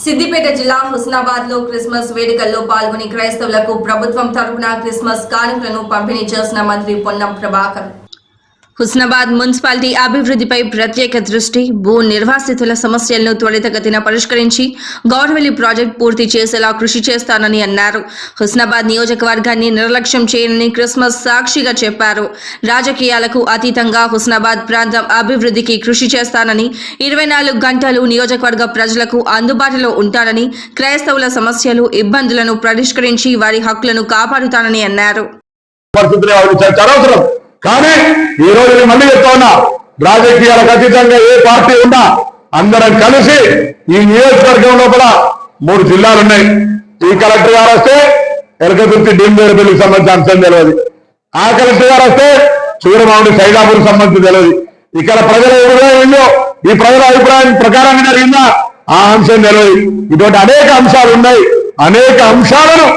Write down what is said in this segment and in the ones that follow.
సిద్దిపేట జిల్లా హుస్నాబాద్ లో క్రిస్మస్ వేడుకల్లో పాల్గొని క్రైస్తవులకు ప్రభుత్వం తరపున క్రిస్మస్ కానుకలను పంపిణీ చేసిన మంత్రి పొన్నం ప్రభాకర్. హుస్నాబాద్ మున్సిపాలిటీ అభివృద్ధిపై ప్రత్యేక దృష్టి, భూ నిర్వాసితుల సమస్యలను త్వరితగతిన పరిష్కరించి గౌరవల్లి ప్రాజెక్టు పూర్తి చేసేలా కృషి చేస్తానని అన్నారు. హుస్నాబాద్ నియోజకవర్గాన్ని నిర్లక్ష్యం చేయనని క్రిస్మస్ సాక్షిగా చెప్పారు. రాజకీయాలకు అతీతంగా హుస్నాబాద్ ప్రాంతం అభివృద్ధికి కృషి చేస్తానని, 24 గంటలు నియోజకవర్గ ప్రజలకు అందుబాటులో ఉంటానని, క్రైస్తవుల సమస్యలు, ఇబ్బందులను పరిష్కరించి వారి హక్కులను కాపాడుతానని అన్నారు. కానీ ఈ రోజు నేను మళ్ళీ చెప్తా ఉన్నా, రాజకీయాలకు అతీతంగా ఏ పార్టీ ఉన్నా అందరం కలిసి ఈ నియోజకవర్గం లోపల 3 జిల్లాలు ఉన్నాయి. ఈ కలెక్టర్ గారు వస్తే ఎలకతుర్తి డీంబేరుపల్లికి సంబంధించిన అంశం తెలియదు, ఆ కలెక్టర్ గారు వస్తే సూర్యమావుడి సైదాపూర్ సంబంధించి తెలియదు, ఇక్కడ ప్రజల అభిప్రాయం ఈ ప్రజల అభిప్రాయం ప్రకారంగా జరిగిందా ఆ అంశం తెలియదు. ఇటువంటి అనేక అంశాలు ఉన్నాయి, అనేక అంశాలను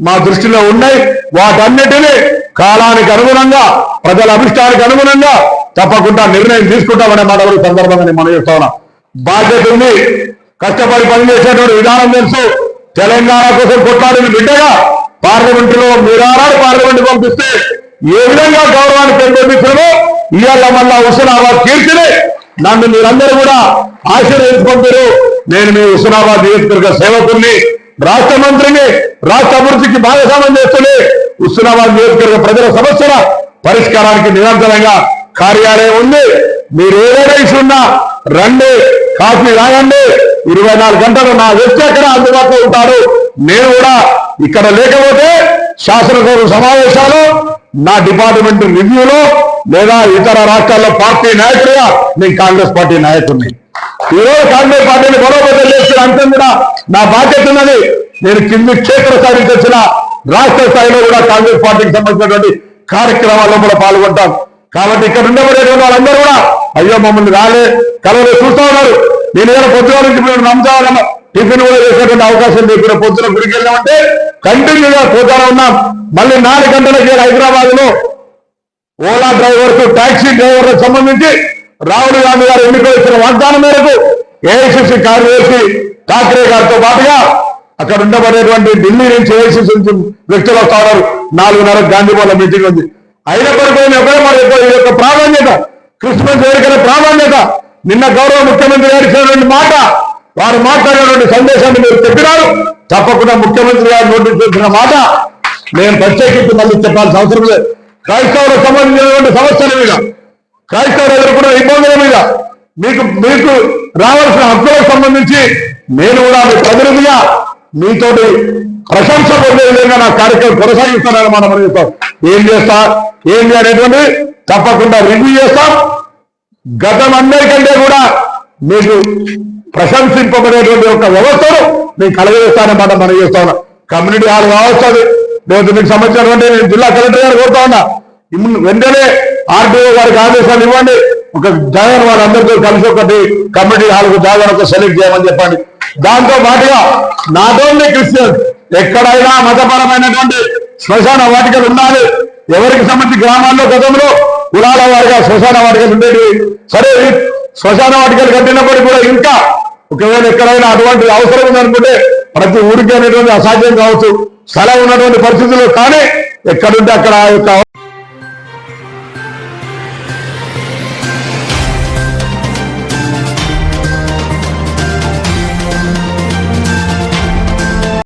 మా దృష్టిలో ఉన్నాయి. వాటన్నిటినీ కాలానికి అనుగుణంగా, ప్రజల అభిష్టానికి అనుగుణంగా తప్పకుండా నిర్ణయం తీసుకుంటామనే మాట సందర్భంగా నేను మనం చేస్తా ఉన్నా. బాధ్యత ఉంది, కష్టపడి పనిచేసేటువంటి విధానం తెలుసు. తెలంగాణ కోసం కొట్లాడిన బిడ్డగా పార్లమెంటులో మీరారాడు పార్లమెంటు పంపిస్తే ఏ విధంగా గౌరవాన్ని పెంపొందించడమో ఇవాళ మళ్ళా హుస్నాబాద్ కీర్తిని నన్ను మీరందరూ కూడా ఆశీర్వదించుకుంటారు. నేను మీ హుస్నాబాద్ నియోజకవర్గ సేవకుల్ని, రాష్ట్ర మంత్రిని, రాష్ట్ర అభివృద్ధికి భాగస్వామ్యం చేస్తూనే హుస్నాబాద్ నియోజకవర్గ ప్రజల సమస్యల పరిష్కారానికి నిరంతరంగా కార్యాలయం ఉంది. మీరు ఏదైనా ఇష్యూ ఉన్నా రండి, కాఫీ రాయండి. 24 గంటలు నా వ్యక్తి అక్కడ అందుబాటులో ఉంటాడు. నేను కూడా ఇక్కడ లేకపోతే శాసనసభ సమావేశాలు, నా డిపార్ట్మెంట్ రివ్యూలో లేదా ఇతర రాష్ట్రాల్లో పార్టీ నాయకుడిగా నేను కాంగ్రెస్ పార్టీ నాయకుడిని. ఈరోజు కాంగ్రెస్ పార్టీని బలోపేతం చేస్తున్న అంశం కూడా నా బాధ్యత ఉన్నది. నేను కింది క్షేత్రస్థాయి నుంచి వచ్చిన రాష్ట్ర స్థాయిలో కూడా కాంగ్రెస్ పార్టీకి సంబంధించినటువంటి కార్యక్రమాల్లో కూడా పాల్గొంటాం. కాబట్టి ఇక్కడ ఉండబడేటువంటి వాళ్ళందరూ కూడా అయ్యో మమ్మల్ని రాలే కలవలే చూస్తూ ఉన్నారు. నేను ఏదైనా పొద్దున నుంచి రంజాన్ టిఫిన్ కూడా చేసేటువంటి అవకాశం లేకుండా పొద్దున గుడికి వెళ్ళామంటే కంటిన్యూగా పోతానే ఉన్నాం. మళ్ళీ 4 గంటలకి హైదరాబాద్ లో ఓలా డ్రైవర్స్, టాక్సీ డ్రైవర్లకు సంబంధించి రాహుల్ గాంధీ గారు ఎన్నికలు ఇచ్చిన వాగ్దానం మేరకు ఏఐసిసి కార్యదర్శి ఠాక్రే గారితో పాటుగా అక్కడ ఉండబడేటువంటి ఢిల్లీ నుంచి ఏఐసిసి నుంచి వ్యక్తులు వస్తా ఉన్నారు. 4:30 గాంధీభవన్లో మీటింగ్ ఉంది. అయినప్పటికీ ఈ యొక్క ప్రాధాన్యత, క్రిస్మస్ వేడుకల ప్రాధాన్యత, నిన్న గౌరవ ముఖ్యమంత్రి గారు ఇచ్చినటువంటి మాట, వారు మాట్లాడినటువంటి సందేశాన్ని మీరు చెప్పినారు. తప్పకుండా ముఖ్యమంత్రి గారు నోటీస్ చేసిన మాట నేను ప్రత్యేకించి మళ్ళీ చెప్పాల్సిన అవసరం లేదు. క్రైస్తవులకు సంబంధించినటువంటి సమస్యల మీద, క్రైస్తవులు ఎదుర్కొన్న ఇబ్బందుల మీద, మీకు రావాల్సిన హక్కులకు సంబంధించి నేను కూడా మీ ప్రతినిధిగా మీతోటి ప్రశంస పొందే విధంగా నా కార్యక్రమం కొనసాగిస్తానని మనం చెప్తాం. ఏం చేస్తా ఏంటి అనేటువంటి తప్పకుండా రివ్యూ చేస్తాం. గతం అందరికంటే కూడా మీకు ప్రశంసింపబడేటువంటి ఒక వ్యవస్థను నేను కలగజేస్తానన్నమాట మనం చేస్తా ఉన్నా. కమ్యూనిటీ హాల్ కావచ్చు, లేదా మీకు సంబంధించినటువంటి నేను జిల్లా కలెక్టర్ గారు కోరుతా ఉన్నా, వెంటనే ఆర్టీఓ గారికి ఆదేశాలు ఇవ్వండి. ఒక జాగర్ వాళ్ళందరితో కలిసి ఒకటి కమ్యూనిటీ హాల్కు జాగర్ ఒక సెలెక్ట్ చేయమని చెప్పండి. దాంతో పాటుగా నాట్ ఓన్లీ క్రిస్టియన్స్, ఎక్కడైనా మతపరమైనటువంటి శ్మశాన వాటికలు ఉండాలి. ఎవరికి సంబంధించి గ్రామాల్లో గతంలో కులాల వారిగా శ్మశాన వాటికలు ఉండేవి. సరే, శ్మశాన వాటికలు కట్టినప్పటికీ కూడా ఇంకా ఒకవేళ ఎక్కడైనా అటువంటి అవసరం ఉందనుకుంటే ప్రతి ఊరికి అనేటువంటి అసాధ్యం కావచ్చు, స్థలం ఉన్నటువంటి పరిస్థితుల్లో, కానీ ఎక్కడుంటే అక్కడ